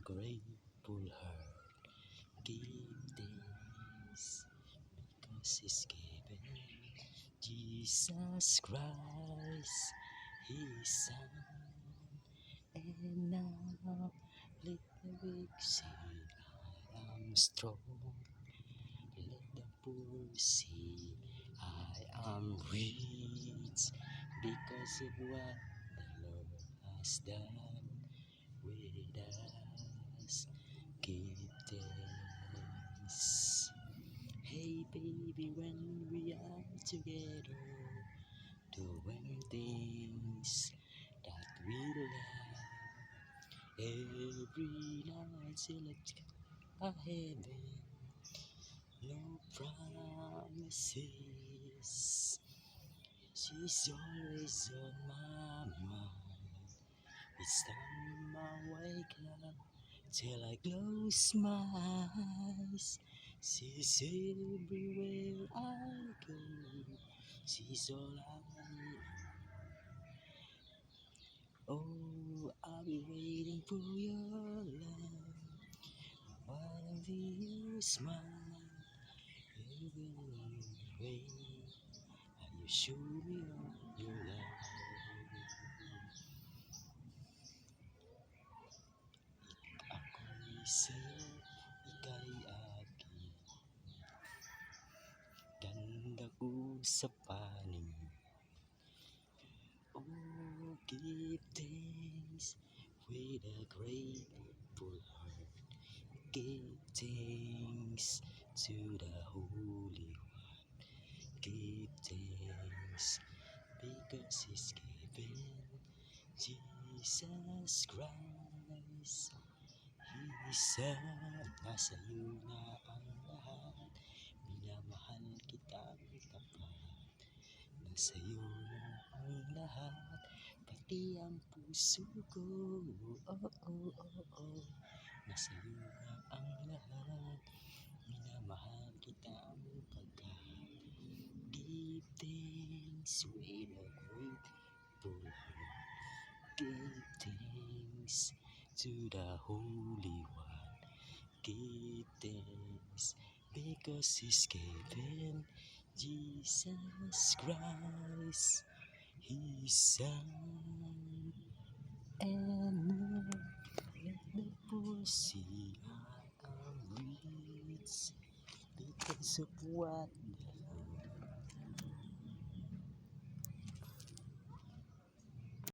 grateful heart, give thanks because He's given Jesus Christ, His Son. And now let the weak say, I am strong. Let the poor say, I am rich because of what the Lord has done with us. Give thanks. Hey baby, when we are together, doing things that we love, every night till a heaven, no promises. She's always on my mind. Each time I wake up till I close my eyes, she's everywhere I go. She's all I know. Oh, I'll be waiting for your love. Wanna be your smile. Even on the way, and you show me all your love. Ako'y sa'yo, ika'y akin. Ganda ko sa panig. Oh, give thanks with a grateful heart. Give thanks to the Holy One. Give thanks because He's given Jesus Christ, His Son. Nasa iyo na ang lahat, minamahal kitang tapat. Nasa iyo na ang lahat, pati ang puso ko. Oh, oh, oh, oh. Nasa iyo na ang lahat, minamahal kitang pagkat. Give thanks with a grateful heart. Give thanks to the Holy One. Give thanks because He's given Jesus Christ, His Son. And now let the poor see I am rich because of what